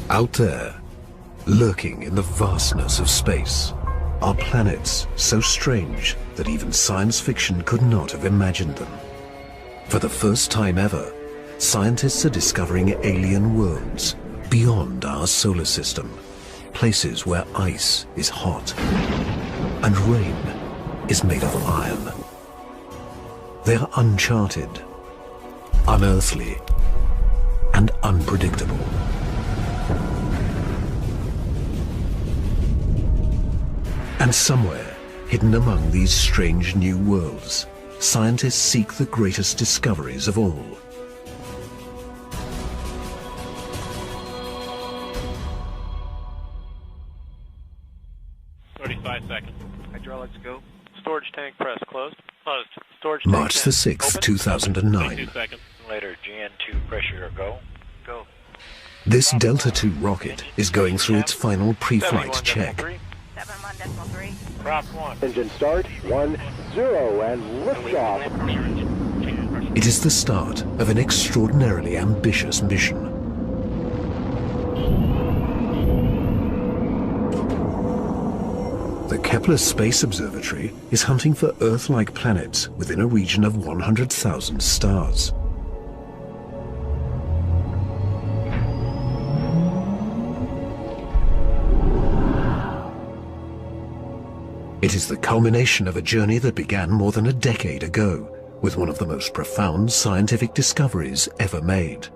Out there, lurking in the vastness of space, are planets so strange that even science fiction could not have imagined them. For the first time ever, scientists are discovering alien worlds beyond our solar system, places where ice is hot and rain is made of iron. They are uncharted, unearthly, and unpredictable. And somewhere, hidden among these strange new worlds, scientists seek the greatest discoveries of all. Hydraulics go. Storage tank press closed. Closed. Storage tank March the 6th, 2009. 2 seconds. Later, GN2 pressure go. Go. This Delta II rocket is going through its final pre-flight check. 71.3. Prop 1. Engine start, 1, 0, and liftoff. It is the start of an extraordinarily ambitious mission. The Kepler Space Observatory is hunting for Earth-like planets within a region of 100,000 stars. It is the culmination of a journey that began more than a decade ago, with one of the most profound scientific discoveries ever made.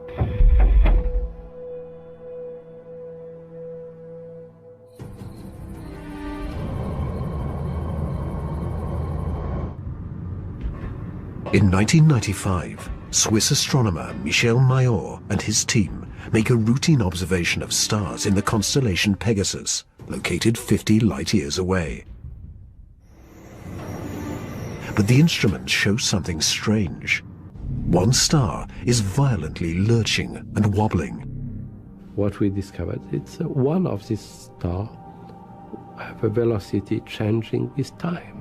In 1995, Swiss astronomer Michel Mayor and his team make a routine observation of stars in the constellation Pegasus, located 50 light-years away. But the instruments show something strange. One star is violently lurching and wobbling. What we discovered, it's one of these stars have a velocity changing with time.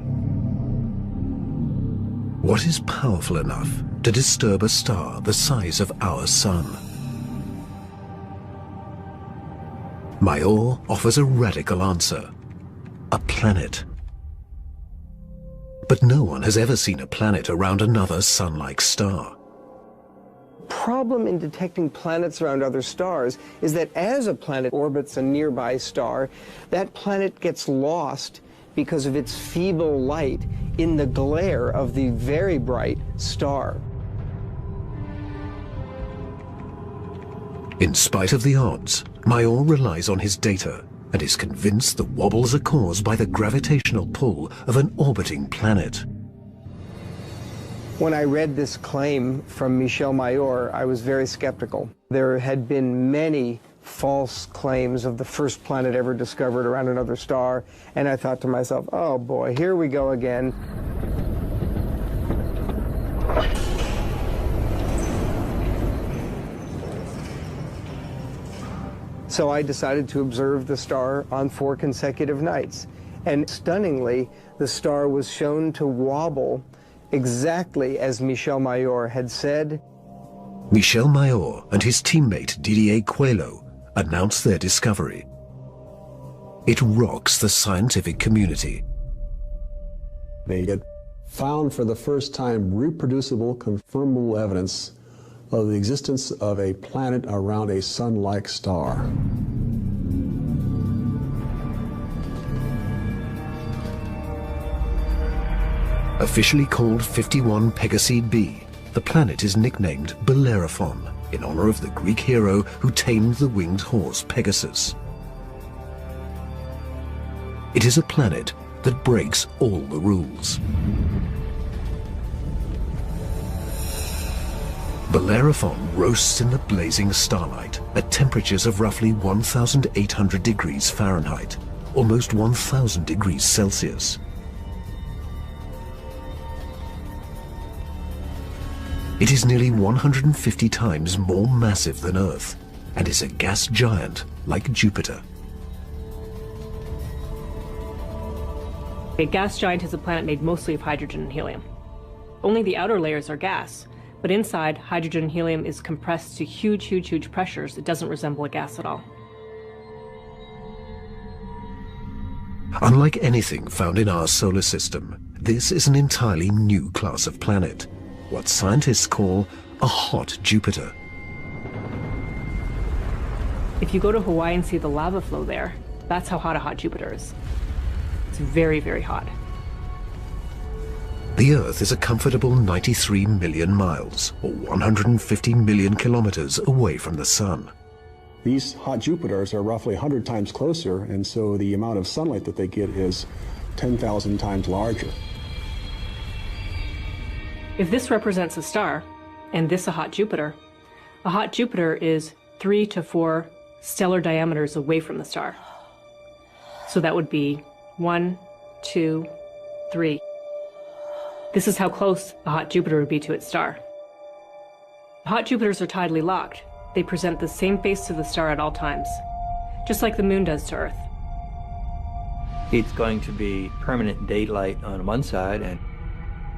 What is powerful enough to disturb a star the size of our sun? Mayor offers a radical answer: a planet. But no one has ever seen a planet around another sun-like star. Problem in detecting planets around other stars is that as a planet orbits a nearby star, that planet gets lost because of its feeble light in the glare of the very bright star. In spite of the odds, Mayor relies on his data and is convinced the wobbles are caused by the gravitational pull of an orbiting planet. When I read this claim from Michel Mayor, I was very skeptical. There had been many false claims of the first planet ever discovered around another star, and I thought to myself, oh boy, here we go again. So I decided to observe the star on 4 consecutive nights, and stunningly, the star was shown to wobble exactly as Michel Mayor had said. Michel Mayor and his teammate Didier Queloz announced their discovery. It rocks the scientific community. They had found for the first time reproducible, confirmable evidence of the existence of a planet around a sun-like star. Officially called 51 Pegasi b, the planet is nicknamed Bellerophon, in honor of the Greek hero who tamed the winged horse Pegasus. It is a planet that breaks all the rules. Bellerophon roasts in the blazing starlight at temperatures of roughly 1,800 degrees Fahrenheit, almost 1,000 degrees Celsius. It is nearly 150 times more massive than Earth and is a gas giant like Jupiter. A gas giant is a planet made mostly of hydrogen and helium. Only the outer layers are gas, But inside, hydrogen and helium is compressed to huge, huge, huge pressures. It doesn't resemble a gas at all. Unlike anything found in our solar system, this is an entirely new class of planet, what scientists call a hot Jupiter. If you go to Hawaii and see the lava flow there, that's how hot a hot Jupiter is. It's very, very hot. The Earth is a comfortable 93 million miles, or 150 million kilometers away from the Sun. These hot Jupiters are roughly 100 times closer, and so the amount of sunlight that they get is 10,000 times larger. If this represents a star, and this a hot Jupiter is 3 to 4 stellar diameters away from the star. So that would be 1, 2, 3. This is how close a hot Jupiter would be to its star. Hot Jupiters are tidally locked. They present the same face to the star at all times, just like the moon does to Earth. It's going to be permanent daylight on one side and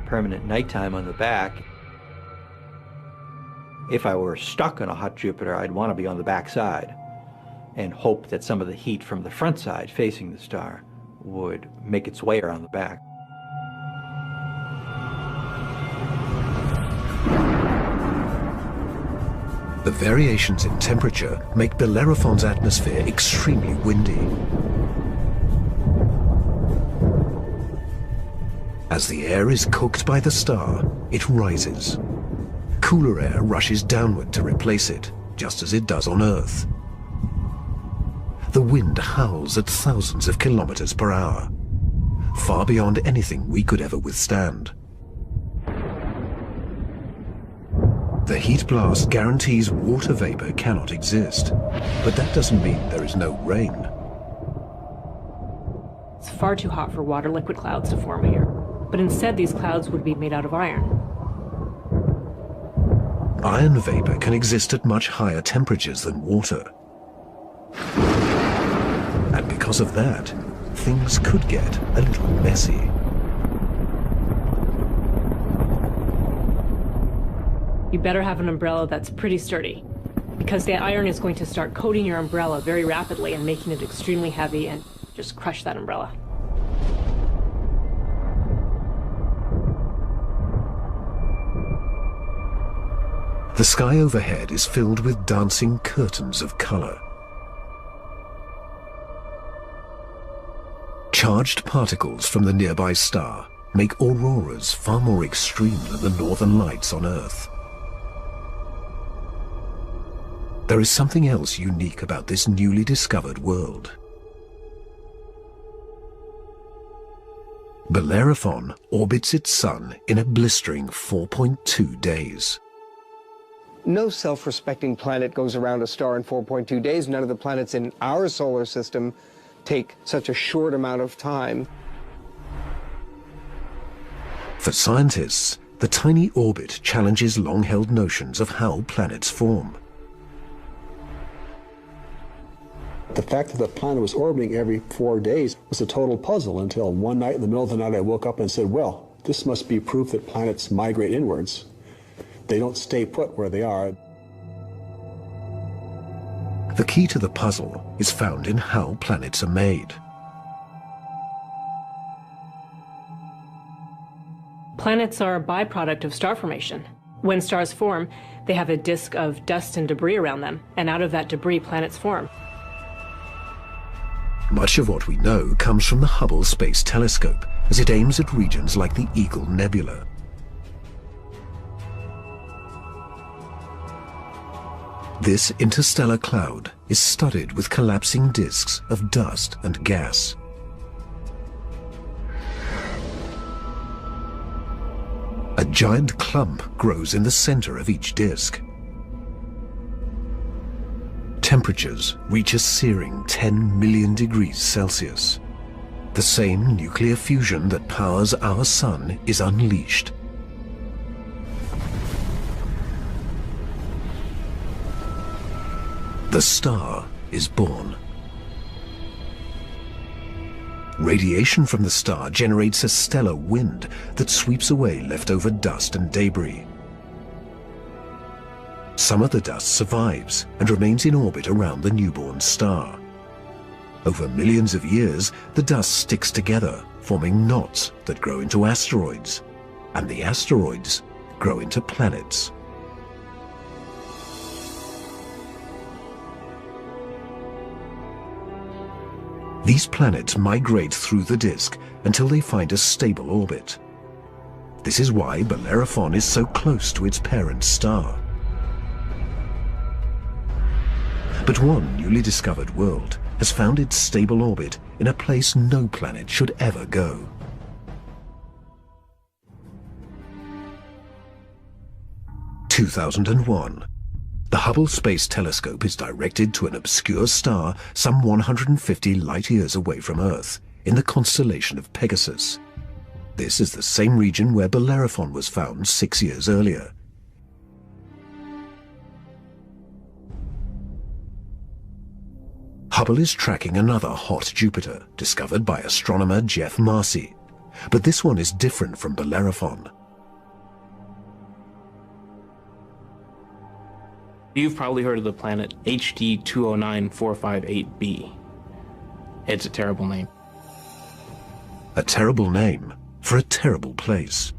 permanent nighttime on the back. If I were stuck on a hot Jupiter, I'd want to be on the back side and hope that some of the heat from the front side facing the star would make its way around the back. The variations in temperature make Bellerophon's atmosphere extremely windy. As the air is cooked by the star, it rises. Cooler air rushes downward to replace it, just as it does on Earth. The wind howls at thousands of kilometers per hour, far beyond anything we could ever withstand. The heat blast guarantees water vapor cannot exist, but that doesn't mean there is no rain. It's far too hot for water liquid clouds to form here, but instead these clouds would be made out of iron. Iron vapor can exist at much higher temperatures than water. And because of that, things could get a little messy. You better have an umbrella that's pretty sturdy, because the iron is going to start coating your umbrella very rapidly and making it extremely heavy and just crush that umbrella. The sky overhead is filled with dancing curtains of color. Charged particles from the nearby star make auroras far more extreme than the northern lights on Earth. There is something else unique about this newly discovered world. Bellerophon orbits its sun in a blistering 4.2 days. No self-respecting planet goes around a star in 4.2 days. None of the planets in our solar system take such a short amount of time. For scientists, the tiny orbit challenges long-held notions of how planets form. The fact that the planet was orbiting every 4 days was a total puzzle until one night in the middle of the night I woke up and said, well, this must be proof that planets migrate inwards. They don't stay put where they are. The key to the puzzle is found in how planets are made. Planets are a byproduct of star formation. When stars form, they have a disk of dust and debris around them, and out of that debris, planets form. Much of what we know comes from the Hubble Space Telescope as it aims at regions like the Eagle Nebula. This interstellar cloud is studded with collapsing disks of dust and gas. A giant clump grows in the center of each disk. Temperatures reach a searing 10 million degrees Celsius. The same nuclear fusion that powers our sun is unleashed. The star is born. Radiation from the star generates a stellar wind that sweeps away leftover dust and debris. Some of the dust survives and remains in orbit around the newborn star. Over millions of years, the dust sticks together, forming knots that grow into asteroids, and the asteroids grow into planets. These planets migrate through the disk until they find a stable orbit. This is why Bellerophon is so close to its parent star. But one newly discovered world has found its stable orbit in a place no planet should ever go. In 2001. The Hubble Space Telescope is directed to an obscure star some 150 light-years away from Earth, in the constellation of Pegasus. This is the same region where Bellerophon was found 6 years earlier. Hubble is tracking another hot Jupiter, discovered by astronomer Jeff Marcy. But this one is different from Bellerophon. You've probably heard of the planet HD 209458b. It's a terrible name. A terrible name for a terrible place.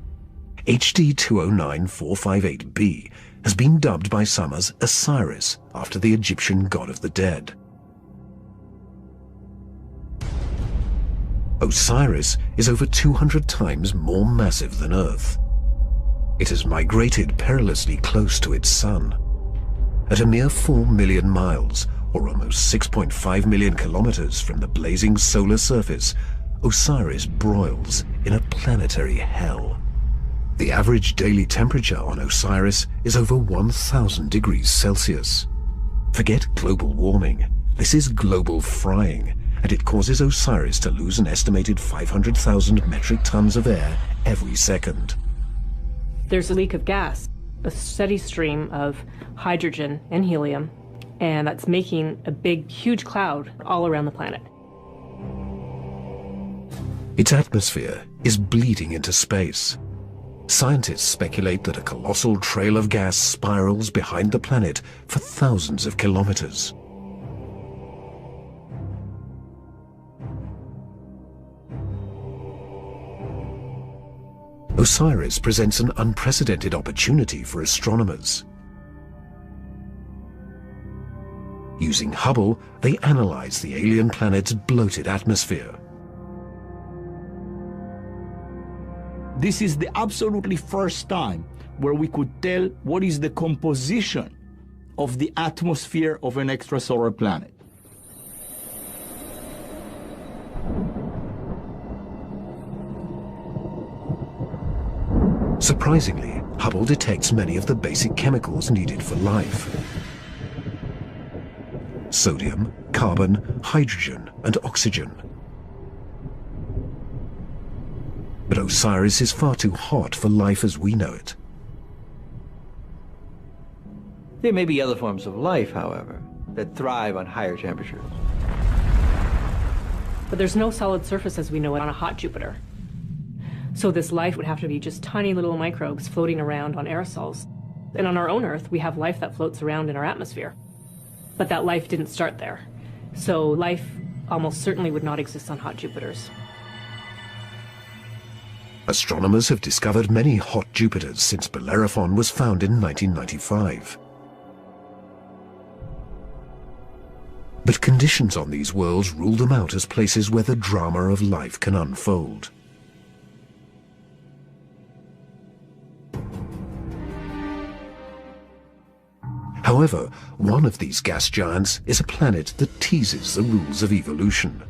HD 209458b has been dubbed by some as Osiris, after the Egyptian god of the dead. Osiris is over 200 times more massive than Earth. It has migrated perilously close to its sun. At a mere 4 million miles, or almost 6.5 million kilometers from the blazing solar surface, Osiris broils in a planetary hell. The average daily temperature on Osiris is over 1,000 degrees Celsius. Forget global warming. This is global frying, and it causes Osiris to lose an estimated 500,000 metric tons of air every second. There's a leak of gas, a steady stream of hydrogen and helium, and that's making a big, huge cloud all around the planet. Its atmosphere is bleeding into space. Scientists speculate that a colossal trail of gas spirals behind the planet for thousands of kilometers. Osiris presents an unprecedented opportunity for astronomers. Using Hubble, they analyze the alien planet's bloated atmosphere. This is the absolutely first time where we could tell what is the composition of the atmosphere of an extrasolar planet. Surprisingly, Hubble detects many of the basic chemicals needed for life. Sodium, carbon, hydrogen, and oxygen. But Osiris is far too hot for life as we know it. There may be other forms of life, however, that thrive on higher temperatures. But there's no solid surface as we know it on a hot Jupiter. So this life would have to be just tiny little microbes floating around on aerosols. And on our own Earth, we have life that floats around in our atmosphere. But that life didn't start there. So life almost certainly would not exist on hot Jupiters. Astronomers have discovered many hot Jupiters since Bellerophon was found in 1995. But conditions on these worlds rule them out as places where the drama of life can unfold. However, one of these gas giants is a planet that teases the rules of evolution.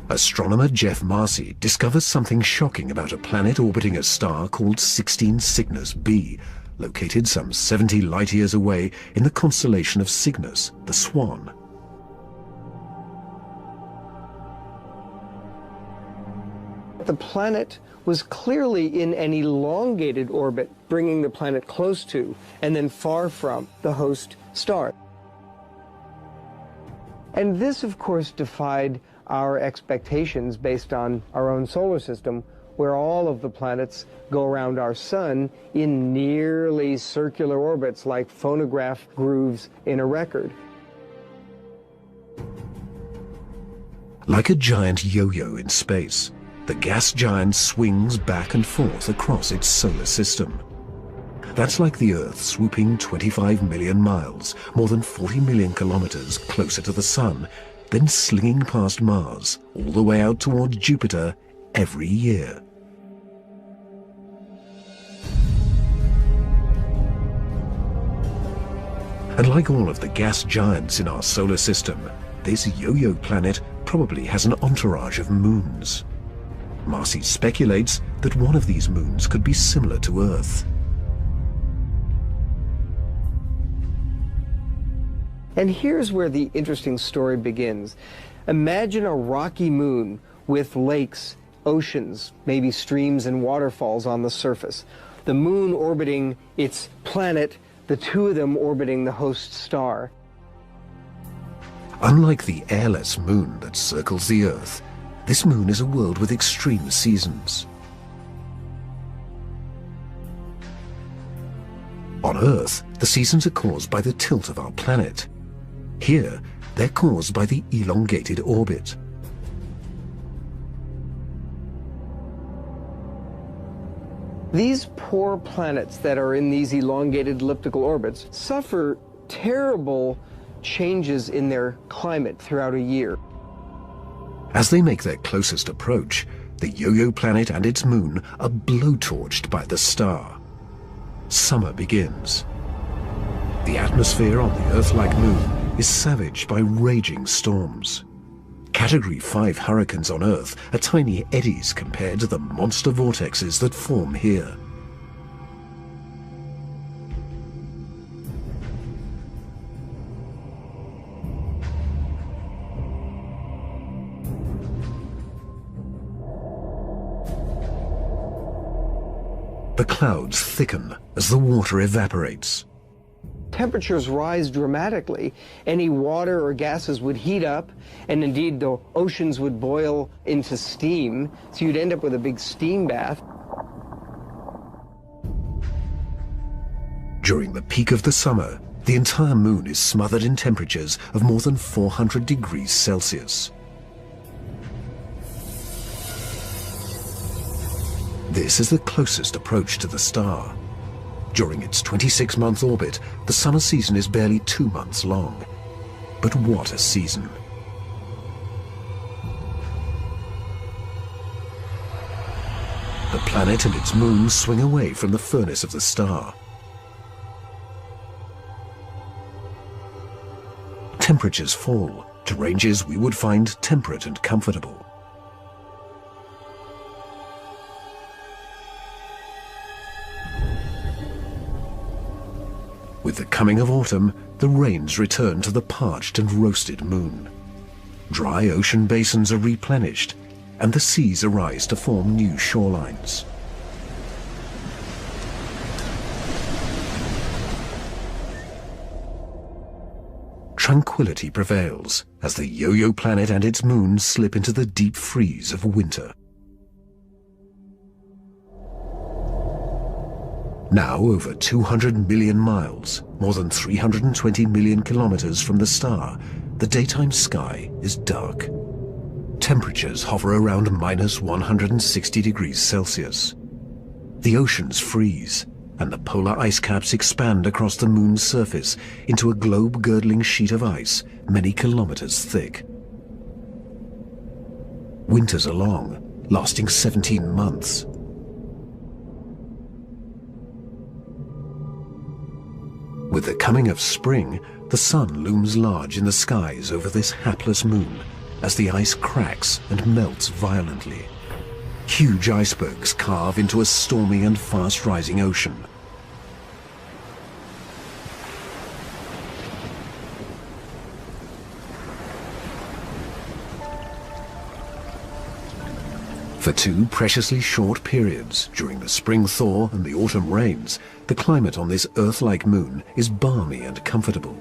Astronomer Jeff Marcy discovers something shocking about a planet orbiting a star called 16 Cygnus b, located some 70 light-years away in the constellation of Cygnus, the Swan. The planet was clearly in an elongated orbit, bringing the planet close to and then far from the host star. And this, of course, defied our expectations based on our own solar system, where all of the planets go around our sun in nearly circular orbits like phonograph grooves in a record. Like a giant yo-yo in space, the gas giant swings back and forth across its solar system. That's like the Earth swooping 25 million miles, more than 40 million kilometers closer to the Sun, then slinging past Mars, all the way out towards Jupiter every year. And like all of the gas giants in our solar system, this yo-yo planet probably has an entourage of moons. Marcy speculates that one of these moons could be similar to Earth. And here's where the interesting story begins. Imagine a rocky moon with lakes, oceans, maybe streams and waterfalls on the surface. The moon orbiting its planet, the two of them orbiting the host star. Unlike the airless moon that circles the Earth, this moon is a world with extreme seasons. On Earth, the seasons are caused by the tilt of our planet. Here, they're caused by the elongated orbit. These poor planets that are in these elongated elliptical orbits suffer terrible changes in their climate throughout a year. As they make their closest approach, the yo-yo planet and its moon are blowtorched by the star. Summer begins. The atmosphere on the Earth-like moon is savaged by raging storms. Category 5 hurricanes on Earth are tiny eddies compared to the monster vortexes that form here. The clouds thicken as the water evaporates. Temperatures rise dramatically. Any water or gases would heat up, and indeed the oceans would boil into steam, so you'd end up with a big steam bath. During the peak of the summer, the entire moon is smothered in temperatures of more than 400 degrees Celsius. This is the closest approach to the star. During its 26-month orbit, the summer season is barely 2 months long. But what a season! The planet and its moon swing away from the furnace of the star. Temperatures fall to ranges we would find temperate and comfortable. With the coming of autumn, the rains return to the parched and roasted moon. Dry ocean basins are replenished, and the seas arise to form new shorelines. Tranquility prevails as the yo-yo planet and its moon slip into the deep freeze of winter. Now over 200 million miles, more than 320 million kilometers from the star, the daytime sky is dark. Temperatures hover around minus 160 degrees Celsius. The oceans freeze, and the polar ice caps expand across the moon's surface into a globe-girdling sheet of ice many kilometers thick. Winters are long, lasting 17 months. With the coming of spring, the sun looms large in the skies over this hapless moon as the ice cracks and melts violently. Huge icebergs carve into a stormy and fast-rising ocean. For 2 preciously short periods, during the spring thaw and the autumn rains, the climate on this Earth-like moon is balmy and comfortable.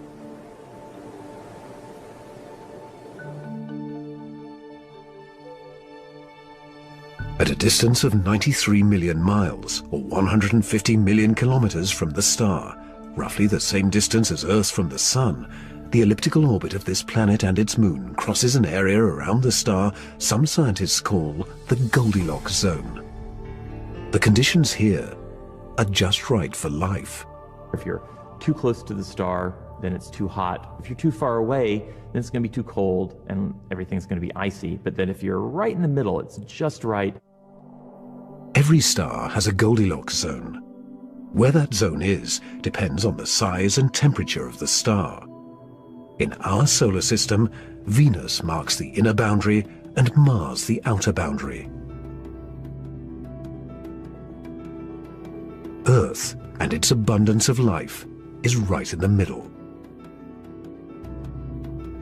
At a distance of 93 million miles, or 150 million kilometers from the star, roughly the same distance as Earth from the Sun, the elliptical orbit of this planet and its moon crosses an area around the star some scientists call the Goldilocks zone. The conditions here are just right for life. If you're too close to the star, then it's too hot. If you're too far away, then it's going to be too cold and everything's going to be icy. But then if you're right in the middle, it's just right. Every star has a Goldilocks zone. Where that zone is depends on the size and temperature of the star. In our solar system, Venus marks the inner boundary and Mars the outer boundary. Earth and its abundance of life is right in the middle.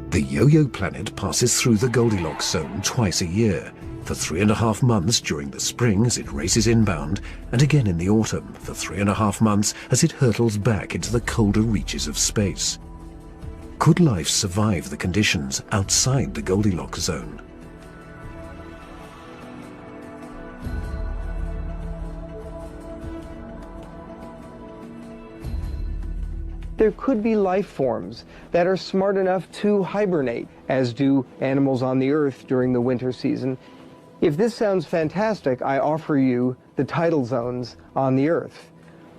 The Yo-Yo planet passes through the Goldilocks zone twice a year, for 3.5 months during the spring as it races inbound, and again in the autumn for 3.5 months as it hurtles back into the colder reaches of space. Could life survive the conditions outside the Goldilocks zone? There could be life forms that are smart enough to hibernate, as do animals on the Earth during the winter season. If this sounds fantastic, I offer you the tidal zones on the Earth.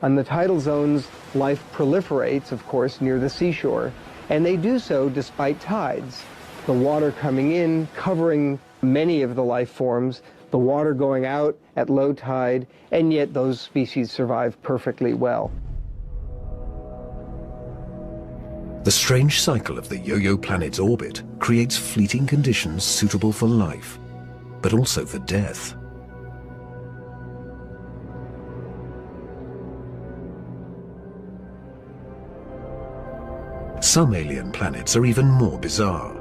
On the tidal zones, life proliferates, of course, near the seashore, and they do so despite tides. The water coming in, covering many of the life forms, the water going out at low tide, and yet those species survive perfectly well. The strange cycle of the Yo-Yo planet's orbit creates fleeting conditions suitable for life, but also for death. Some alien planets are even more bizarre.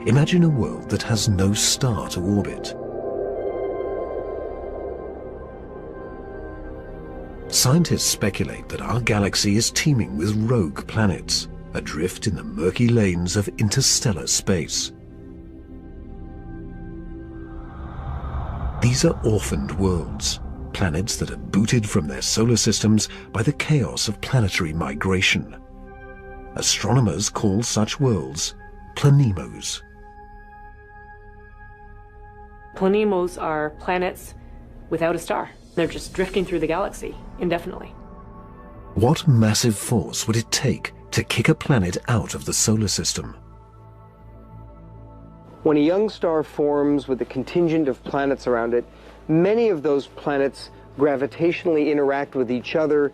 Imagine a world that has no star to orbit. Scientists speculate that our galaxy is teeming with rogue planets, adrift in the murky lanes of interstellar space. These are orphaned worlds, planets that are booted from their solar systems by the chaos of planetary migration. Astronomers call such worlds planemos. Planemos are planets without a star. They're just drifting through the galaxy indefinitely. What massive force would it take to kick a planet out of the solar system? When a young star forms with a contingent of planets around it, many of those planets gravitationally interact with each other.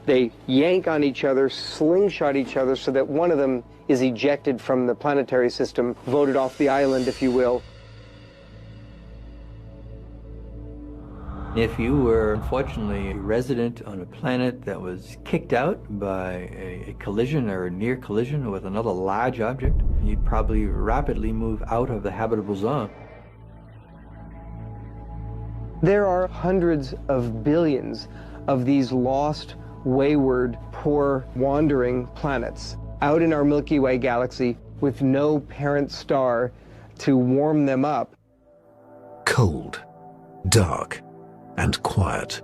They yank on each other, slingshot each other, so that one of them is ejected from the planetary system, voted off the island, if you will. If you were, unfortunately, a resident on a planet that was kicked out by a collision or a near collision with another large object, you'd probably rapidly move out of the habitable zone. There are hundreds of billions of these lost, wayward, poor, wandering planets out in our Milky Way galaxy with no parent star to warm them up. Cold, dark, and quiet.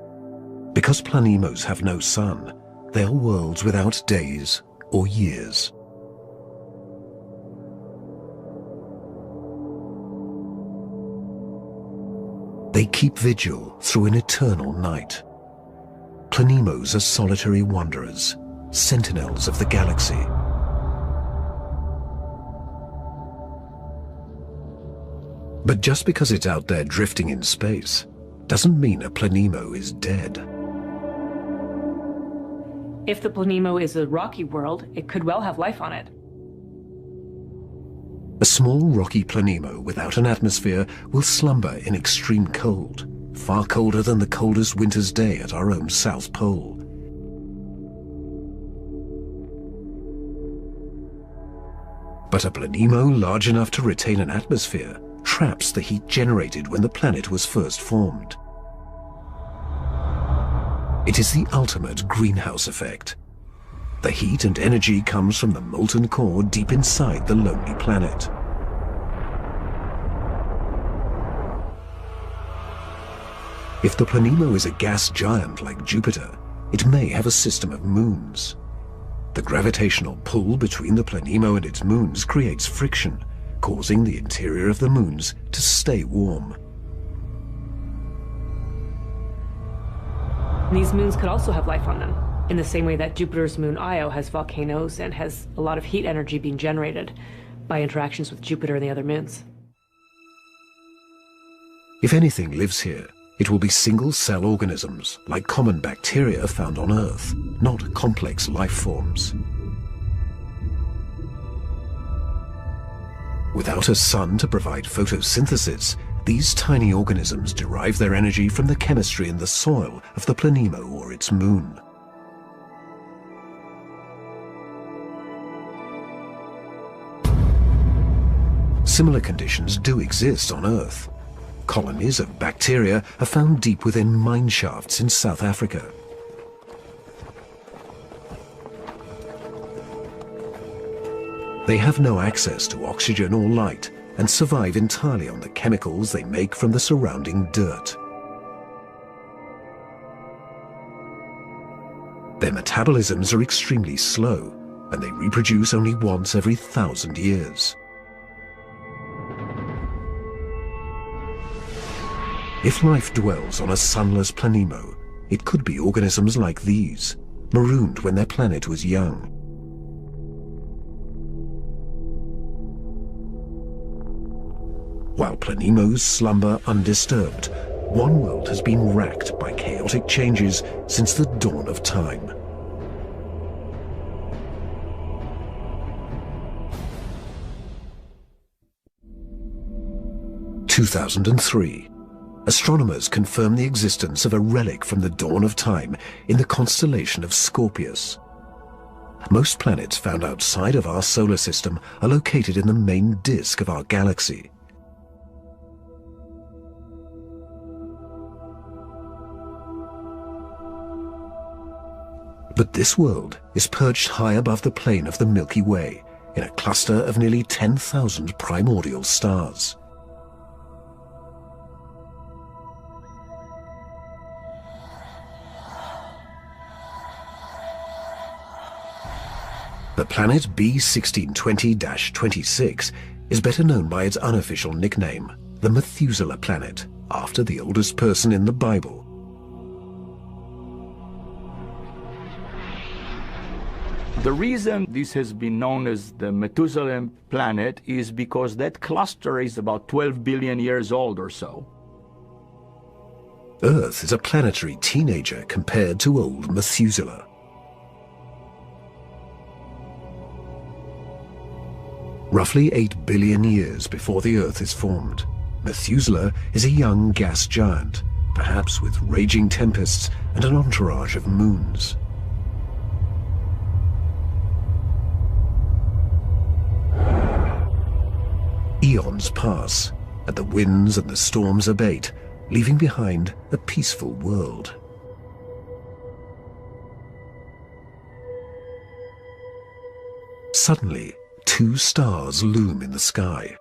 Because planemos have no sun, they are worlds without days or years. They keep vigil through an eternal night. Planemos are solitary wanderers, sentinels of the galaxy. But just because it's out there drifting in space doesn't mean a planemo is dead. If the planemo is a rocky world, it could well have life on it. A small rocky planemo without an atmosphere will slumber in extreme cold, far colder than the coldest winter's day at our own South Pole. But a planemo large enough to retain an atmosphere traps the heat generated when the planet was first formed. It is the ultimate greenhouse effect. The heat and energy comes from the molten core deep inside the lonely planet. If the Planemo is a gas giant like Jupiter, it may have a system of moons. The gravitational pull between the Planemo and its moons creates friction, causing the interior of the moons to stay warm. These moons could also have life on them, in the same way that Jupiter's moon Io has volcanoes and has a lot of heat energy being generated by interactions with Jupiter and the other moons. If anything lives here, it will be single-cell organisms, like common bacteria found on Earth, not complex life forms. Without a sun to provide photosynthesis, these tiny organisms derive their energy from the chemistry in the soil of the Planemo or its moon. Similar conditions do exist on Earth. Colonies of bacteria are found deep within mine shafts in South Africa. They have no access to oxygen or light and survive entirely on the chemicals they make from the surrounding dirt. Their metabolisms are extremely slow, and they reproduce only once every 1,000 years. If life dwells on a sunless Planemo, it could be organisms like these, marooned when their planet was young. While Planemos slumber undisturbed, one world has been racked by chaotic changes since the dawn of time. In 2003, astronomers confirmed the existence of a relic from the dawn of time in the constellation of Scorpius. Most planets found outside of our solar system are located in the main disk of our galaxy. But this world is perched high above the plane of the Milky Way in a cluster of nearly 10,000 primordial stars. The planet B1620-26 is better known by its unofficial nickname, the Methuselah planet, after the oldest person in the Bible. The reason this has been known as the Methuselah planet is because that cluster is about 12 billion years old or so. Earth is a planetary teenager compared to old Methuselah. Roughly 8 billion years before the Earth is formed, Methuselah is a young gas giant, perhaps with raging tempests and an entourage of moons. Eons pass, and the winds and the storms abate, leaving behind a peaceful world. Suddenly, two stars loom in the sky.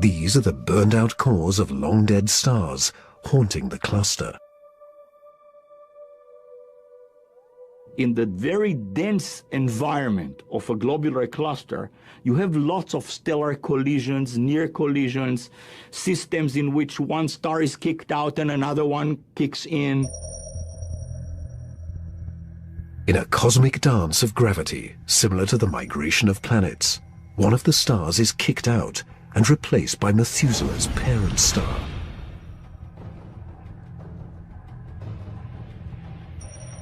These are the burned-out cores of long-dead stars haunting the cluster. In the very dense environment of a globular cluster, you have lots of stellar collisions, near collisions, systems in which one star is kicked out and another one kicks in. In a cosmic dance of gravity, similar to the migration of planets, one of the stars is kicked out and replaced by Methuselah's parent star.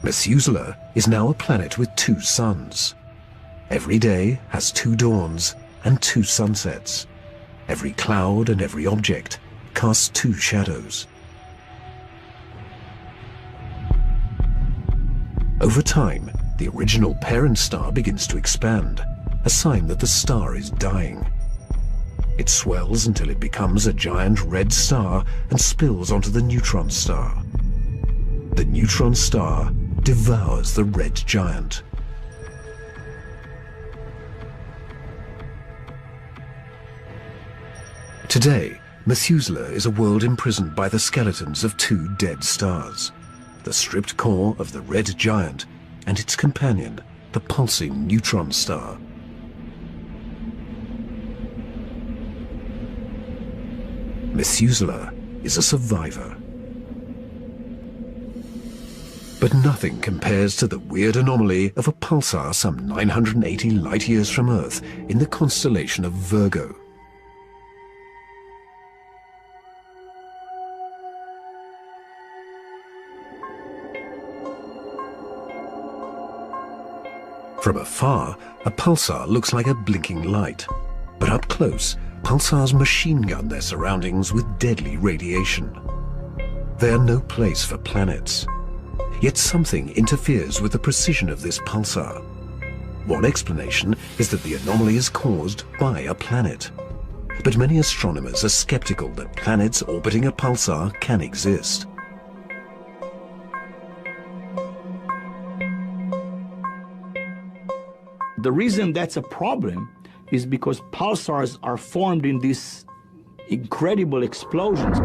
Methuselah is now a planet with two suns. Every day has two dawns and two sunsets. Every cloud and every object casts two shadows. Over time, the original parent star begins to expand, a sign that the star is dying. It swells until it becomes a giant red star and spills onto the neutron star. The neutron star devours the red giant. Today, Methuselah is a world imprisoned by the skeletons of two dead stars, the stripped core of the red giant and its companion, the pulsing neutron star. Methuselah is a survivor. But nothing compares to the weird anomaly of a pulsar some 980 light-years from Earth in the constellation of Virgo. From afar, a pulsar looks like a blinking light, but up close, pulsars machine gun their surroundings with deadly radiation. They are no place for planets. Yet something interferes with the precision of this pulsar. One explanation is that the anomaly is caused by a planet. But many astronomers are skeptical that planets orbiting a pulsar can exist. The reason that's a problem is because pulsars are formed in these incredible explosions.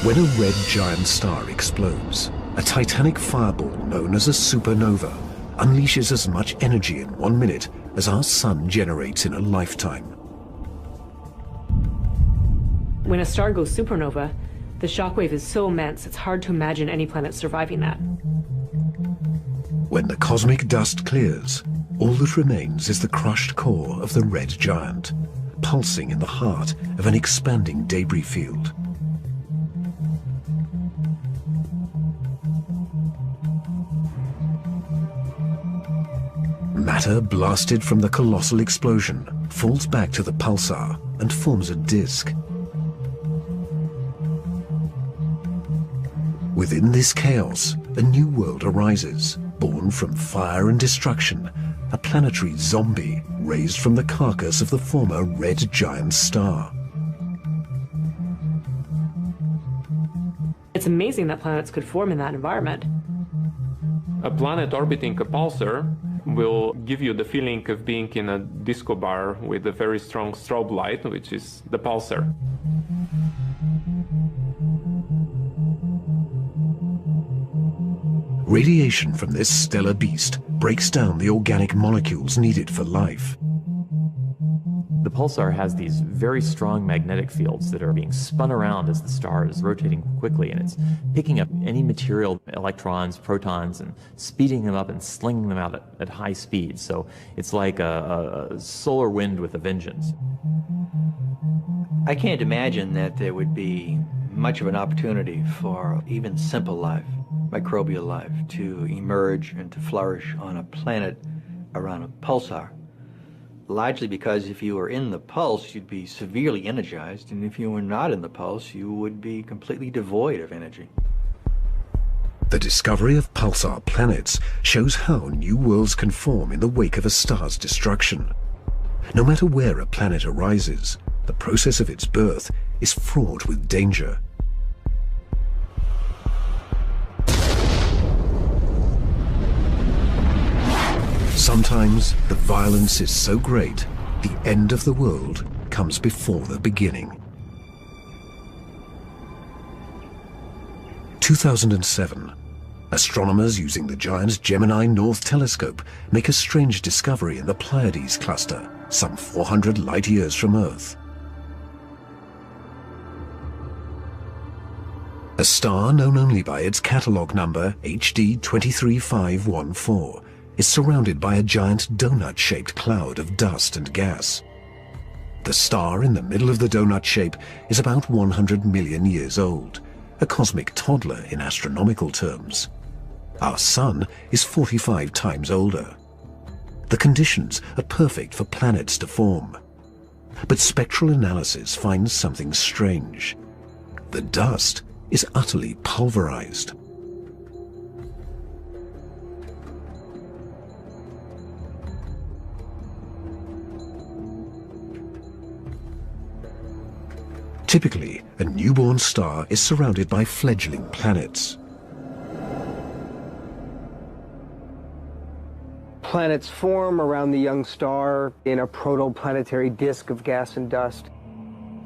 When a red giant star explodes, a titanic fireball known as a supernova unleashes as much energy in 1 minute as our sun generates in a lifetime. When a star goes supernova, the shockwave is so immense it's hard to imagine any planet surviving that. When the cosmic dust clears, all that remains is the crushed core of the red giant, pulsing in the heart of an expanding debris field. Matter blasted from the colossal explosion falls back to the pulsar and forms a disk. Within this chaos, a new world arises, born from fire and destruction, a planetary zombie raised from the carcass of the former red giant star. It's amazing that planets could form in that environment. A planet orbiting a pulsar will give you the feeling of being in a disco bar with a very strong strobe light, which is the pulsar. Radiation from this stellar beast breaks down the organic molecules needed for life. The pulsar has these very strong magnetic fields that are being spun around as the star is rotating quickly, and it's picking up any material, electrons, protons, and speeding them up and slinging them out at high speed. So it's like a solar wind with a vengeance. I can't imagine that there would be much of an opportunity for even simple life, microbial life, to emerge and to flourish on a planet around a pulsar. Largely because if you were in the pulse, you'd be severely energized, and if you were not in the pulse, you would be completely devoid of energy. The discovery of pulsar planets shows how new worlds can form in the wake of a star's destruction. No matter where a planet arises, the process of its birth is fraught with danger. Sometimes the violence is so great, the end of the world comes before the beginning. 2007. Astronomers using the giant Gemini North Telescope make a strange discovery in the Pleiades cluster, some 400 light-years from Earth. A star known only by its catalogue number HD 23514 is surrounded by a giant donut-shaped cloud of dust and gas. The star in the middle of the donut shape is about 100 million years old, a cosmic toddler in astronomical terms. Our Sun is 45 times older. The conditions are perfect for planets to form. But spectral analysis finds something strange. The dust is utterly pulverized. Typically, a newborn star is surrounded by fledgling planets. Planets form around the young star in a protoplanetary disk of gas and dust.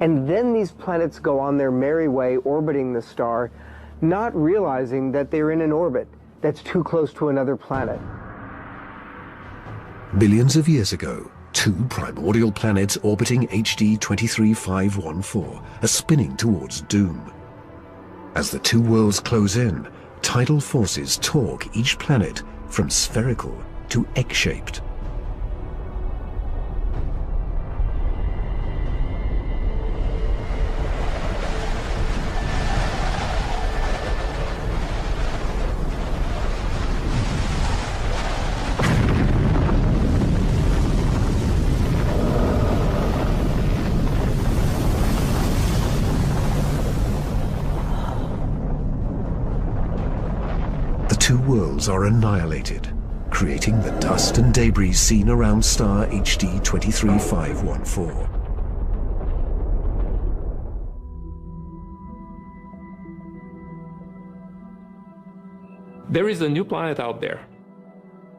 And then these planets go on their merry way orbiting the star, not realizing that they're in an orbit that's too close to another planet. Billions of years ago, two primordial planets orbiting HD 23514 are spinning towards doom. As the two worlds close in, tidal forces torque each planet from spherical to egg-shaped. Two worlds are annihilated, creating the dust and debris seen around star HD 23514. There is a new planet out there,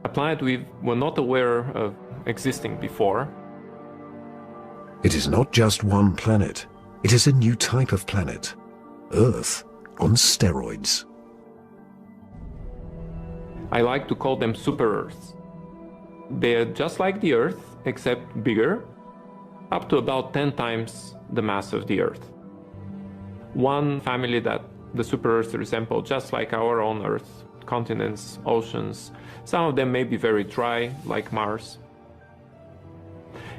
a planet we were not aware of existing before. It is not just one planet, it is a new type of planet, Earth on steroids. I like to call them super-Earths. They're just like the Earth, except bigger, up to about 10 times the mass of the Earth. One family that the super-Earths resemble just like our own Earth, continents, oceans. Some of them may be very dry, like Mars.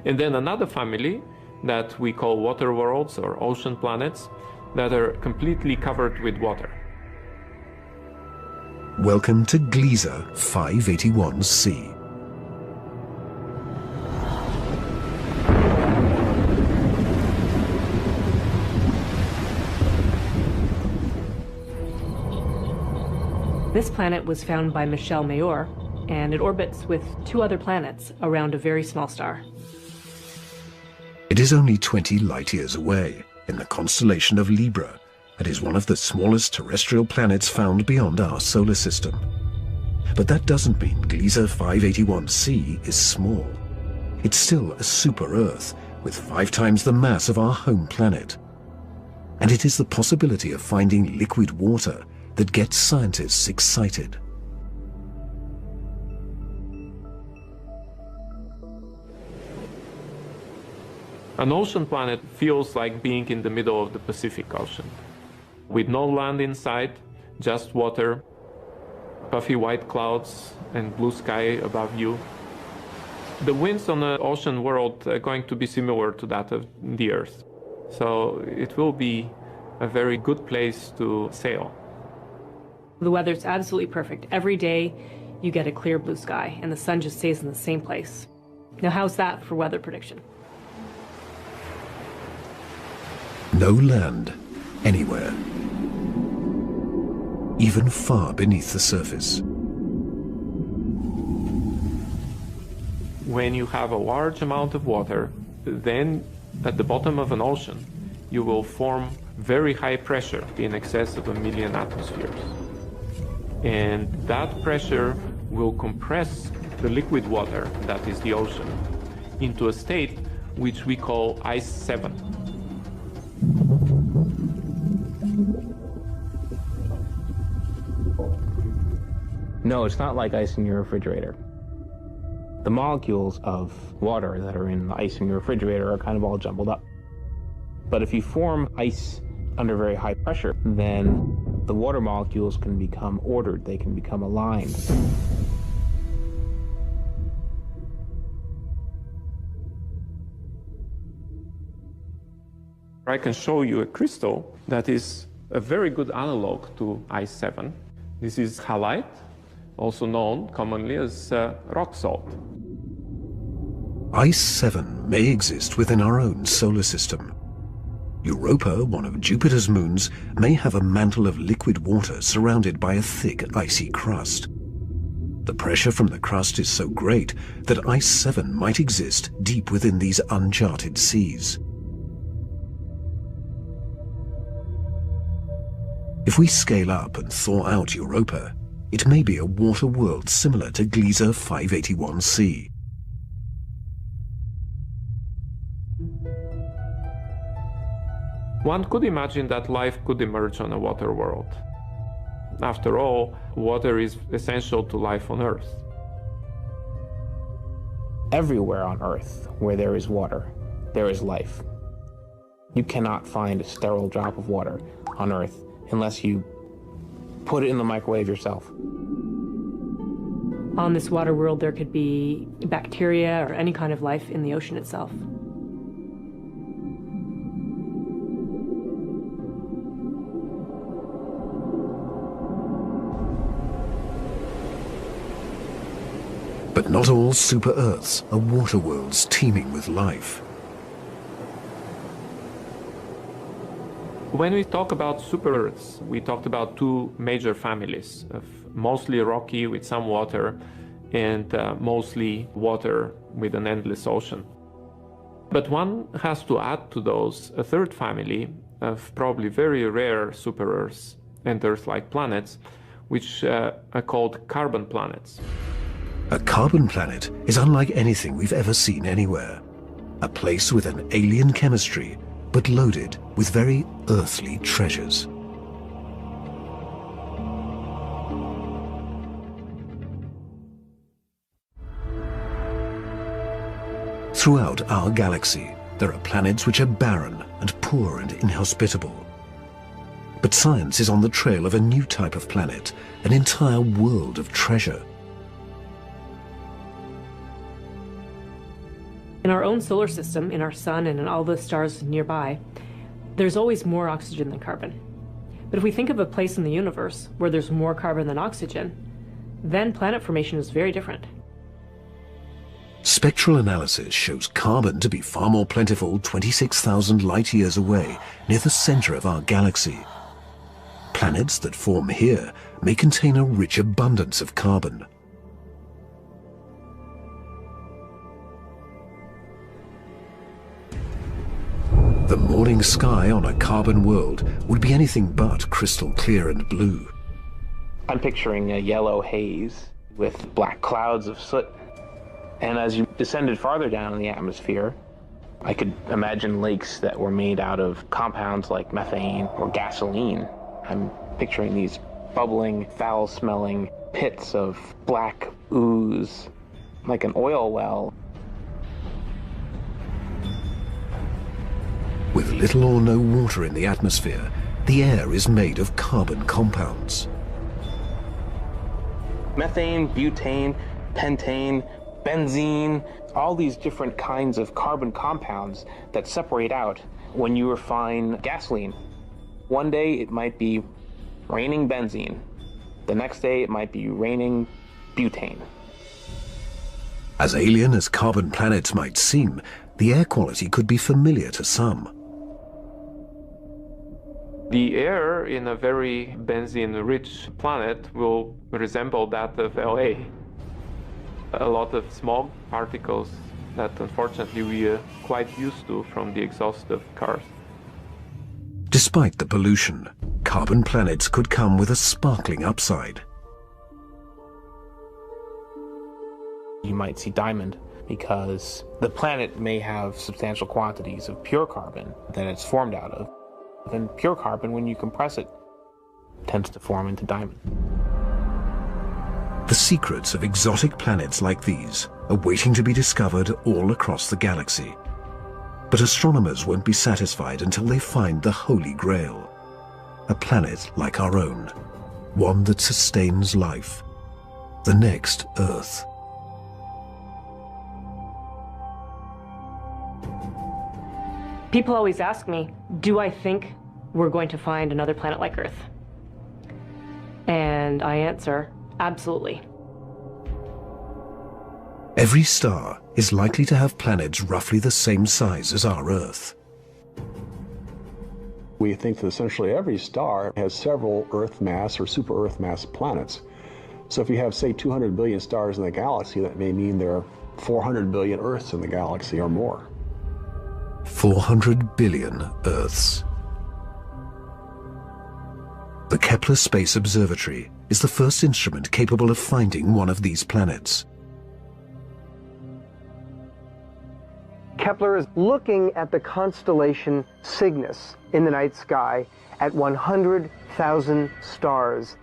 And then another family that we call water worlds or ocean planets that are completely covered with water. Welcome to Gliese 581c. This planet was found by Michel Mayor, and it orbits with two other planets around a very small star. It is only 20 light years away in the constellation of Libra, and is one of the smallest terrestrial planets found beyond our solar system. But that doesn't mean Gliese 581c is small. It's still a super-Earth with 5 times the mass of our home planet. And it is the possibility of finding liquid water that gets scientists excited. An ocean planet feels like being in the middle of the Pacific Ocean, with no land in sight, just water, puffy white clouds, and blue sky above you. The winds on the ocean world are going to be similar to that of the Earth. So it will be a very good place to sail. The weather's absolutely perfect. Every day you get a clear blue sky, and the sun just stays in the same place. Now, how's that for weather prediction? No land anywhere, even far beneath the surface. When you have a large amount of water, then at the bottom of an ocean, you will form very high pressure in excess of 1 million atmospheres. And that pressure will compress the liquid water, that is the ocean, into a state which we call ice 7. No, it's not like ice in your refrigerator. The molecules of water that are in the ice in your refrigerator are kind of all jumbled up. But if you form ice under very high pressure, then the water molecules can become ordered, they can become aligned. I can show you a crystal that is a very good analog to ice 7. This is halite, also known commonly as rock salt. Ice 7 may exist within our own solar system. Europa, one of Jupiter's moons, may have a mantle of liquid water surrounded by a thick, icy crust. The pressure from the crust is so great that Ice 7 might exist deep within these uncharted seas. If we scale up and thaw out Europa, it may be a water world similar to Gliese 581c. One could imagine that life could emerge on a water world. After all, water is essential to life on Earth. Everywhere on Earth where there is water, there is life. You cannot find a sterile drop of water on Earth unless you put it in the microwave yourself. On this water world, there could be bacteria or any kind of life in the ocean itself. But not all super-Earths are water worlds teeming with life. When we talk about super-Earths, we talked about two major families of mostly rocky with some water and mostly water with an endless ocean. But one has to add to those a third family of probably very rare super-Earths and Earth-like planets, which are called carbon planets. A carbon planet is unlike anything we've ever seen anywhere. A place with an alien chemistry, but loaded with very earthly treasures. Throughout our galaxy, there are planets which are barren and poor and inhospitable. But science is on the trail of a new type of planet, an entire world of treasure. In our own solar system, in our sun and in all the stars nearby, there's always more oxygen than carbon. But if we think of a place in the universe where there's more carbon than oxygen, then planet formation is very different. Spectral analysis shows carbon to be far more plentiful 26,000 light-years away, near the center of our galaxy. Planets that form here may contain a rich abundance of carbon. The morning sky on a carbon world would be anything but crystal clear and blue. I'm picturing a yellow haze with black clouds of soot. And as you descended farther down in the atmosphere, I could imagine lakes that were made out of compounds like methane or gasoline. I'm picturing these bubbling, foul-smelling pits of black ooze, like an oil well. With little or no water in the atmosphere, the air is made of carbon compounds. Methane, butane, pentane, benzene, all these different kinds of carbon compounds that separate out when you refine gasoline. One day it might be raining benzene. The next day it might be raining butane. As alien as carbon planets might seem, the air quality could be familiar to some. The air in a very benzene-rich planet will resemble that of LA. A lot of smog particles that unfortunately we are quite used to from the exhaust of cars. Despite the pollution, carbon planets could come with a sparkling upside. You might see diamond because the planet may have substantial quantities of pure carbon that it's formed out of. And pure carbon, when you compress it, tends to form into diamond. The secrets of exotic planets like these are waiting to be discovered all across the galaxy. But astronomers won't be satisfied until they find the Holy Grail. A planet like our own, one that sustains life, the next Earth. People always ask me, do I think we're going to find another planet like Earth? And I answer, absolutely. Every star is likely to have planets roughly the same size as our Earth. We think that essentially every star has several Earth mass or super Earth mass planets. So if you have, say, 200 billion stars in the galaxy, that may mean there are 400 billion Earths in the galaxy or more. 400 billion Earths. The Kepler Space Observatory is the first instrument capable of finding one of these planets. Kepler is looking at the constellation Cygnus in the night sky at 100,000 stars,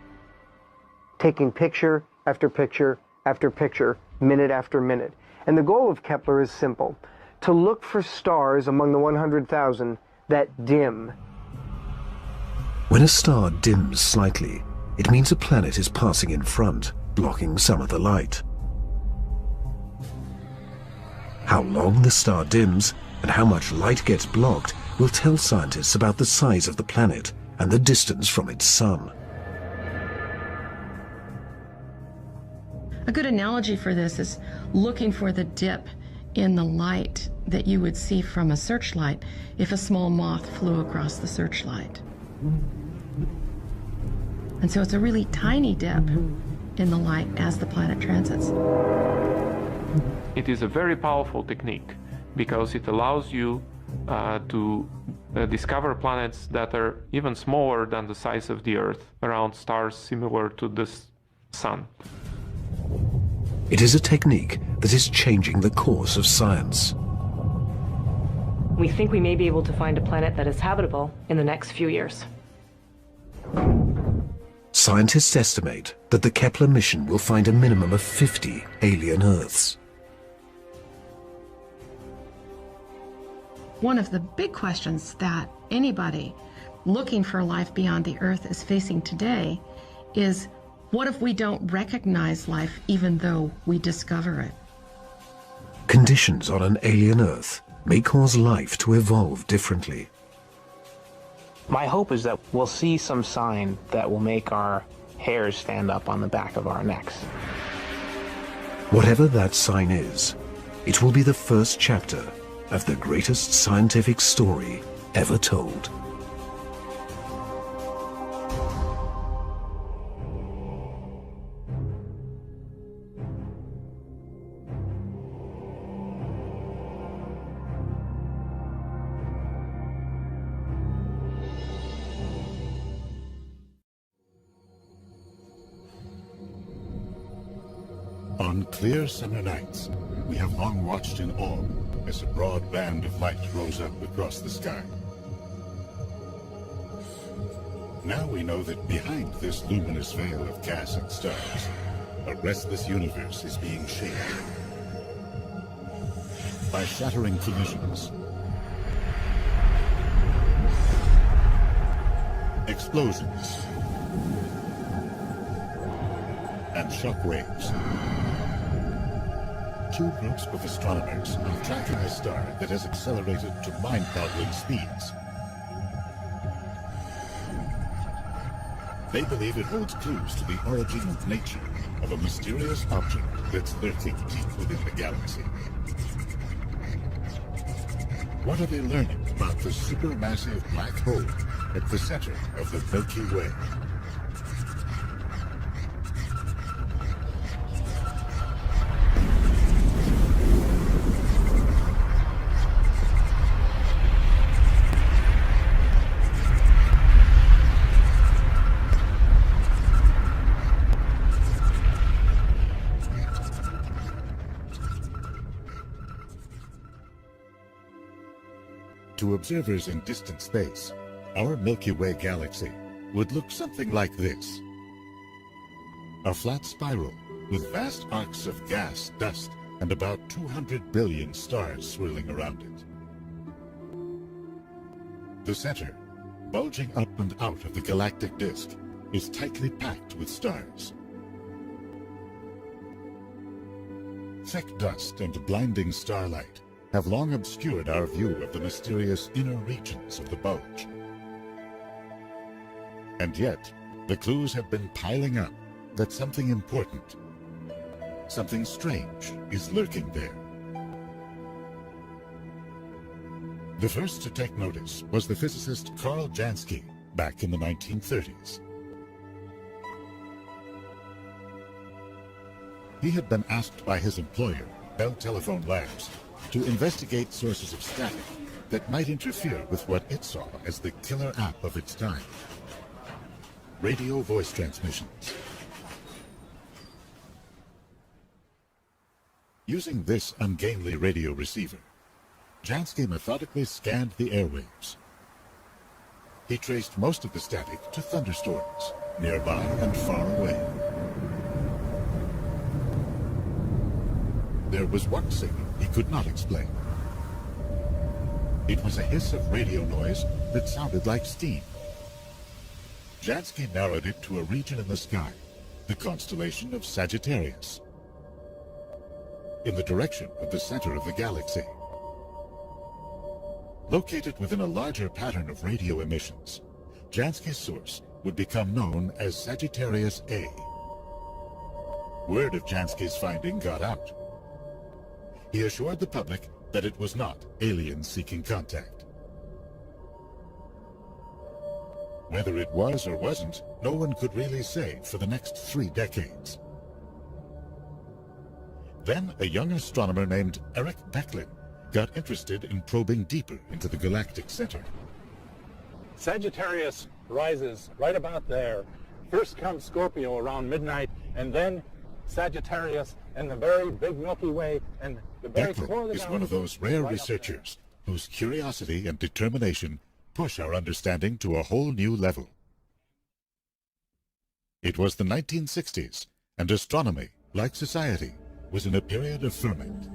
taking picture after picture after picture, minute after minute. And the goal of Kepler is simple: to look for stars among the 100,000 that dim. When a star dims slightly, it means a planet is passing in front, blocking some of the light. How long the star dims and how much light gets blocked will tell scientists about the size of the planet and the distance from its sun. A good analogy for this is looking for the dip in the light that you would see from a searchlight if a small moth flew across the searchlight. And so it's a really tiny dip in the light as the planet transits. It is a very powerful technique because it allows you to discover planets that are even smaller than the size of the Earth, around stars similar to the Sun. It is a technique that is changing the course of science. We think we may be able to find a planet that is habitable in the next few years. Scientists estimate that the Kepler mission will find a minimum of 50 alien Earths. One of the big questions that anybody looking for life beyond the Earth is facing today is, what if we don't recognize life even though we discover it? Conditions on an alien Earth may cause life to evolve differently. My hope is that we'll see some sign that will make our hairs stand up on the back of our necks. Whatever that sign is, it will be the first chapter of the greatest scientific story ever told. On clear summer nights, we have long watched in awe as a broad band of light rose up across the sky. Now we know that behind this luminous veil of gas and stars, a restless universe is being shaped by shattering collisions, explosions, and shock waves. Two groups of astronomers are tracking a star that has accelerated to mind-boggling speeds. They believe it holds clues to the origin and nature of a mysterious object that's lurking deep within the galaxy. What are they learning about the supermassive black hole at the center of the Milky Way? To observers in distant space, our Milky Way galaxy would look something like this. A flat spiral with vast arcs of gas, dust, and about 200 billion stars swirling around it. The center, bulging up and out of the galactic disk, is tightly packed with stars. Thick dust and blinding starlight have long obscured our view of the mysterious inner regions of the bulge. And yet, the clues have been piling up that something important, something strange, is lurking there. The first to take notice was the physicist Carl Jansky back in the 1930s. He had been asked by his employer, Bell Telephone Labs, to investigate sources of static that might interfere with what it saw as the killer app of its time: radio voice transmissions. Using this ungainly radio receiver, Jansky methodically scanned the airwaves. He traced most of the static to thunderstorms, nearby and far away. There was one signal he could not explain. It was a hiss of radio noise that sounded like steam. Jansky narrowed it to a region in the sky, the constellation of Sagittarius, in the direction of the center of the galaxy. Located within a larger pattern of radio emissions, Jansky's source would become known as Sagittarius A. Word of Jansky's finding got out. He assured the public that it was not aliens seeking contact. Whether it was or wasn't, no one could really say for the next 3 decades. Then a young astronomer named Eric Becklin got interested in probing deeper into the galactic center. Sagittarius rises right about there. First comes Scorpio around midnight, and then Sagittarius and the very big Milky Way and the very core of the Becklin is one of those rare researchers whose curiosity and determination push our understanding to a whole new level. It was the 1960s, and astronomy, like society, was in a period of ferment.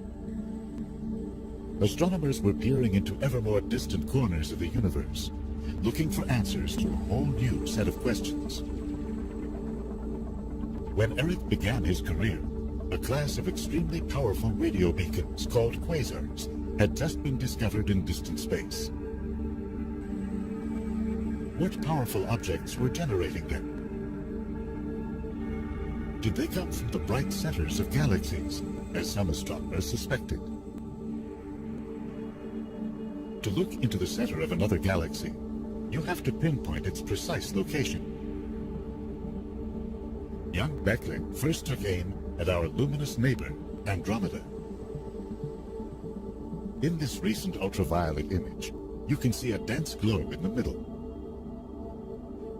Astronomers were peering into ever more distant corners of the universe, looking for answers to a whole new set of questions. When Eric began his career, a class of extremely powerful radio beacons called quasars had just been discovered in distant space. What powerful objects were generating them? Did they come from the bright centers of galaxies, as some astronomers suspected? To look into the center of another galaxy, you have to pinpoint its precise location. Young Becklin first took aim at our luminous neighbor, Andromeda. In this recent ultraviolet image, you can see a dense globe in the middle.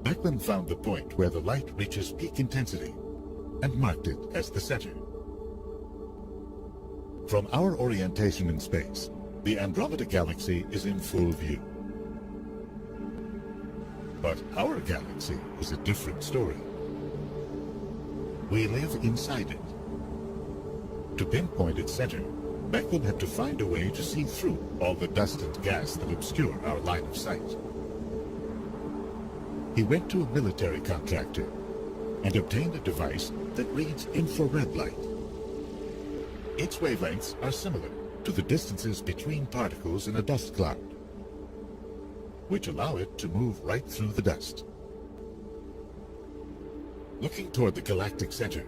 Becklin found the point where the light reaches peak intensity and marked it as the center. From our orientation in space, the Andromeda galaxy is in full view. But our galaxy is a different story. We live inside it. To pinpoint its center, Becklin had to find a way to see through all the dust and gas that obscure our line of sight. He went to a military contractor and obtained a device that reads infrared light. Its wavelengths are similar to the distances between particles in a dust cloud, which allow it to move right through the dust. Looking toward the galactic center,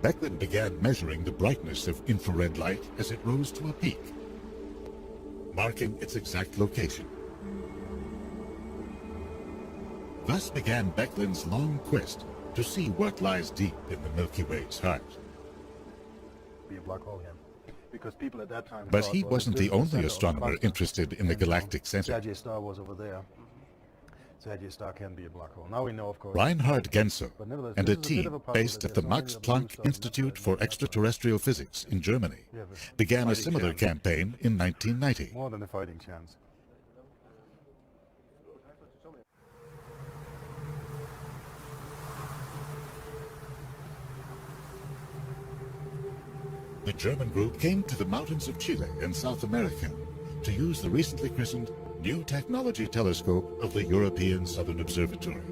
Becklin began measuring the brightness of infrared light as it rose to a peak, marking its exact location. Thus began Becklin's long quest to see what lies deep in the Milky Way's heart. Be a black hole here. Because people at that time but he wasn't the only astronomer interested in the galactic center. Sagittarius star was over there. Sagittarius star can be a black hole. Now we know, of course. Reinhard Genzel and a team based at the Max Planck Institute for Extraterrestrial Physics in Germany began a similar campaign in 1990. More than a fighting chance. The German group came to the mountains of Chile in South America to use the recently christened New Technology Telescope of the European Southern Observatory.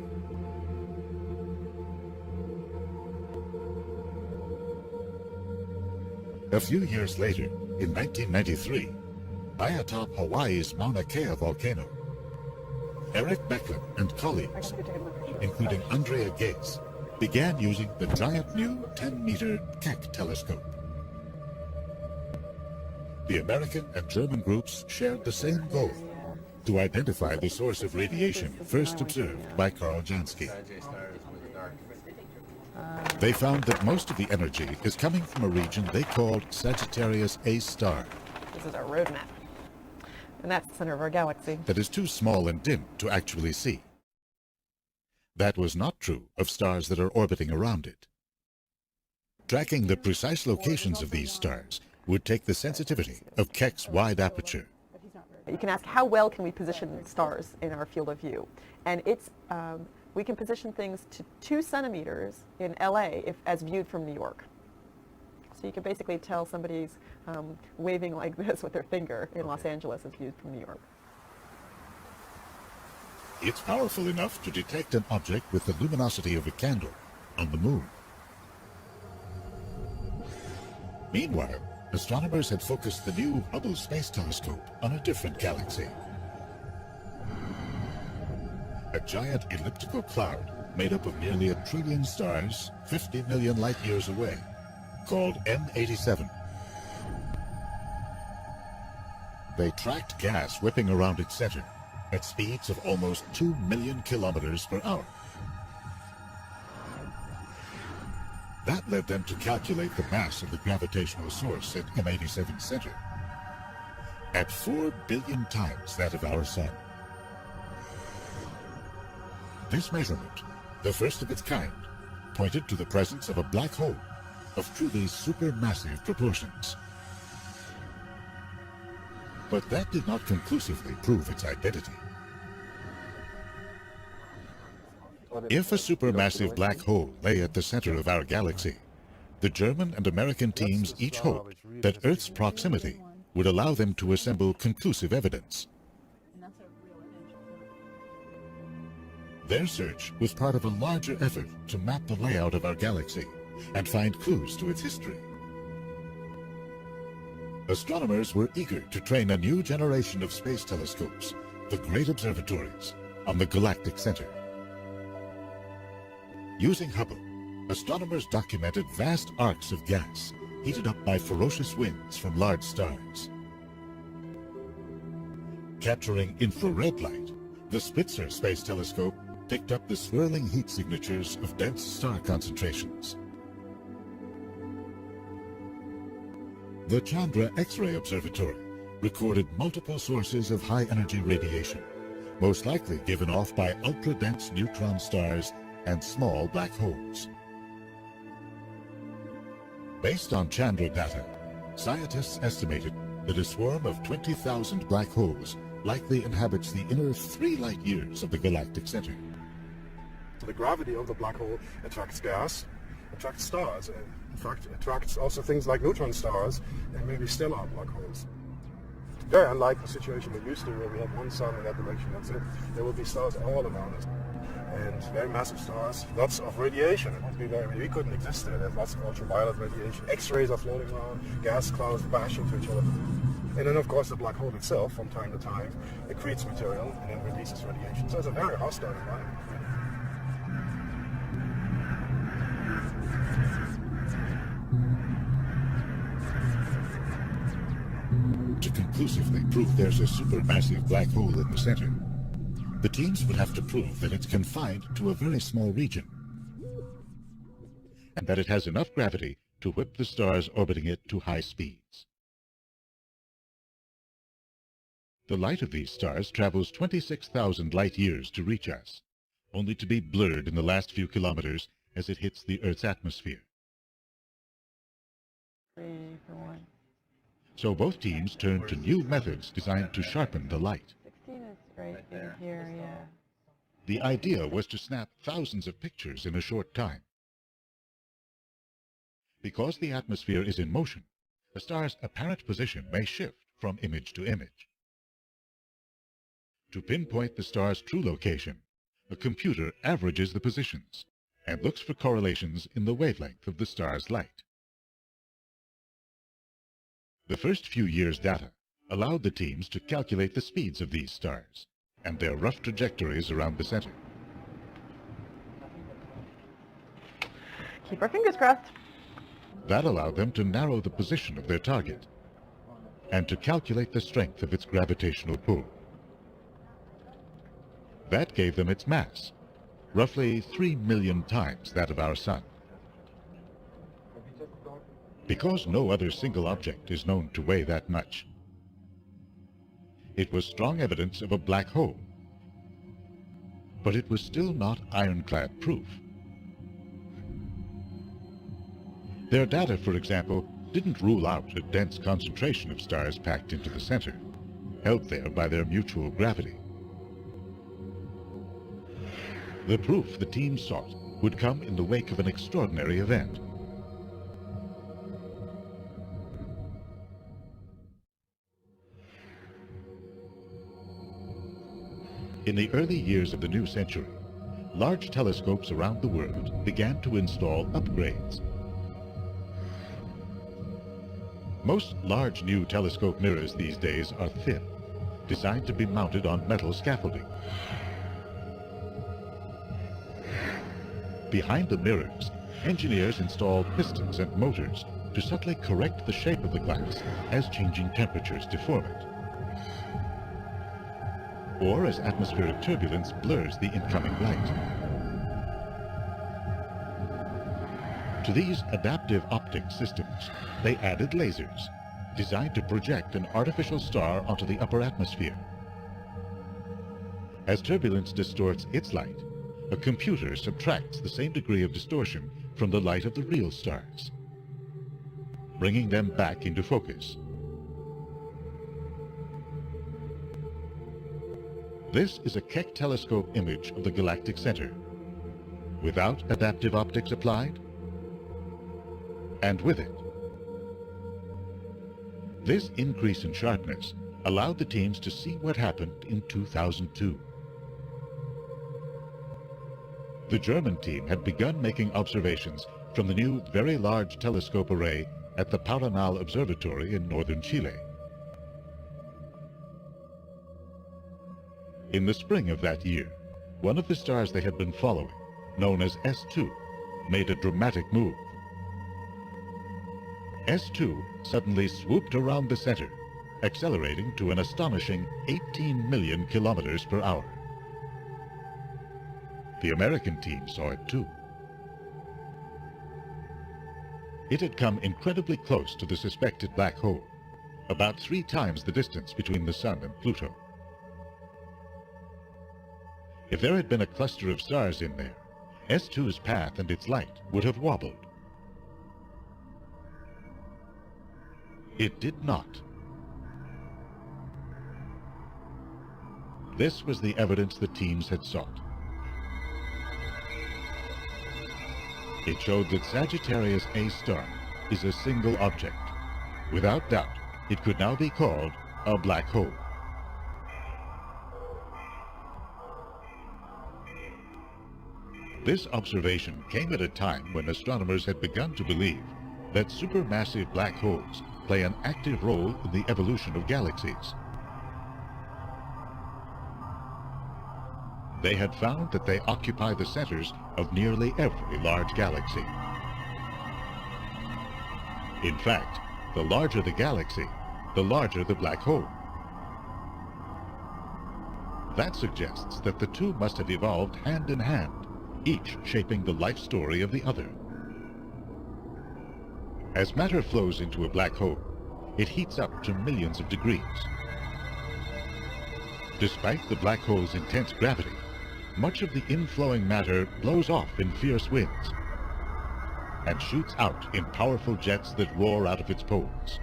A few years later, in 1993, high atop Hawaii's Mauna Kea volcano, Eric Becklin and colleagues, including Andrea Gates, began using the giant new 10-meter Keck telescope. The American and German groups shared the same goal, to identify the source of radiation first observed by Carl Jansky. They found that most of the energy is coming from a region they called Sagittarius A star. This is our roadmap, and that's the center of our galaxy. That is too small and dim to actually see. That was not true of stars that are orbiting around it. Tracking the precise locations of these stars would take the sensitivity of Keck's wide aperture. You can ask, how well can we position stars in our field of view? And it's, we can position things to 2 centimeters in LA as viewed from New York. So you can basically tell somebody's waving like this with their finger in Los Angeles as viewed from New York. It's powerful enough to detect an object with the luminosity of a candle on the moon. Meanwhile, astronomers had focused the new Hubble Space Telescope on a different galaxy. A giant elliptical cloud made up of nearly 1 trillion stars 50 million light years away, called M87. They tracked gas whipping around its center at speeds of almost 2 million kilometers per hour. That led them to calculate the mass of the gravitational source at M87's center at 4 billion times that of our Sun. This measurement, the first of its kind, pointed to the presence of a black hole of truly supermassive proportions. But that did not conclusively prove its identity. If a supermassive black hole lay at the center of our galaxy, the German and American teams each hoped that Earth's proximity would allow them to assemble conclusive evidence. Their search was part of a larger effort to map the layout of our galaxy and find clues to its history. Astronomers were eager to train a new generation of space telescopes, the Great Observatories, on the galactic center. Using Hubble, astronomers documented vast arcs of gas heated up by ferocious winds from large stars. Capturing infrared light, the Spitzer Space Telescope picked up the swirling heat signatures of dense star concentrations. The Chandra X-ray Observatory recorded multiple sources of high-energy radiation, most likely given off by ultra-dense neutron stars and small black holes. Based on Chandra data, scientists estimated that a swarm of 20,000 black holes likely inhabits the inner 3 light years of the galactic center. The gravity of the black hole attracts gas, attracts stars, and in fact attracts also things like neutron stars and maybe stellar black holes. Very unlike the situation we used to, where we have one sun in that direction, that's it. There will be stars all around us. And very massive stars, lots of radiation. It must be we couldn't exist there. There's lots of ultraviolet radiation. X-rays are floating around, gas clouds bash into each other. And then of course the black hole itself, from time to time, accretes material and then releases radiation. So it's a very hostile environment. To conclusively prove there's a supermassive black hole in the center, the teams would have to prove that it's confined to a very small region, and that it has enough gravity to whip the stars orbiting it to high speeds. The light of these stars travels 26,000 light years to reach us, only to be blurred in the last few kilometers as it hits the Earth's atmosphere. So both teams turned to new methods designed to sharpen the light. 16 is right in here, yeah. The idea was to snap thousands of pictures in a short time. Because the atmosphere is in motion, a star's apparent position may shift from image to image. To pinpoint the star's true location, a computer averages the positions and looks for correlations in the wavelength of the star's light. The first few years' data allowed the teams to calculate the speeds of these stars and their rough trajectories around the center. Keep our fingers crossed. That allowed them to narrow the position of their target and to calculate the strength of its gravitational pull. That gave them its mass, roughly 3 million times that of our Sun. Because no other single object is known to weigh that much, it was strong evidence of a black hole. But it was still not ironclad proof. Their data, for example, didn't rule out a dense concentration of stars packed into the center, held there by their mutual gravity. The proof the team sought would come in the wake of an extraordinary event. In the early years of the new century, large telescopes around the world began to install upgrades. Most large new telescope mirrors these days are thin, designed to be mounted on metal scaffolding. Behind the mirrors, engineers installed pistons and motors to subtly correct the shape of the glass as changing temperatures deform it, or as atmospheric turbulence blurs the incoming light. To these adaptive optic systems, they added lasers, designed to project an artificial star onto the upper atmosphere. As turbulence distorts its light, a computer subtracts the same degree of distortion from the light of the real stars, bringing them back into focus. This is a Keck telescope image of the galactic center, without adaptive optics applied, and with it. This increase in sharpness allowed the teams to see what happened in 2002. The German team had begun making observations from the new Very Large Telescope array at the Paranal Observatory in northern Chile. In the spring of that year, one of the stars they had been following, known as S2, made a dramatic move. S2 suddenly swooped around the center, accelerating to an astonishing 18 million kilometers per hour. The American team saw it too. It had come incredibly close to the suspected black hole, about 3 times the distance between the Sun and Pluto. If there had been a cluster of stars in there, S2's path and its light would have wobbled. It did not. This was the evidence the teams had sought. It showed that Sagittarius A star is a single object. Without doubt, it could now be called a black hole. This observation came at a time when astronomers had begun to believe that supermassive black holes play an active role in the evolution of galaxies. They had found that they occupy the centers of nearly every large galaxy. In fact, the larger the galaxy, the larger the black hole. That suggests that the two must have evolved hand in hand, each shaping the life story of the other. As matter flows into a black hole, it heats up to millions of degrees. Despite the black hole's intense gravity, much of the inflowing matter blows off in fierce winds and shoots out in powerful jets that roar out of its poles.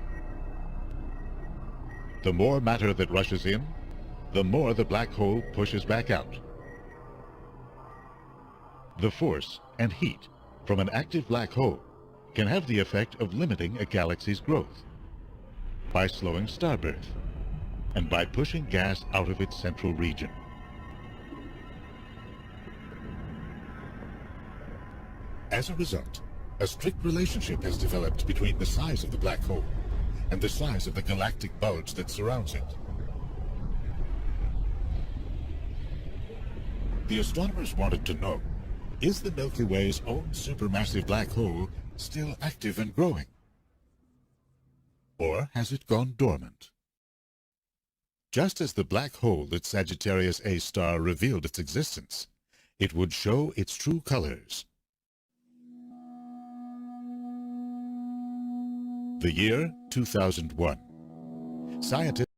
The more matter that rushes in, the more the black hole pushes back out. The force and heat from an active black hole can have the effect of limiting a galaxy's growth by slowing star birth and by pushing gas out of its central region. As a result, a strict relationship has developed between the size of the black hole and the size of the galactic bulge that surrounds it. The astronomers wanted to know, is the Milky Way's own supermassive black hole still active and growing? Or has it gone dormant? Just as the black hole at Sagittarius A star revealed its existence, it would show its true colors. The year 2001. Scientists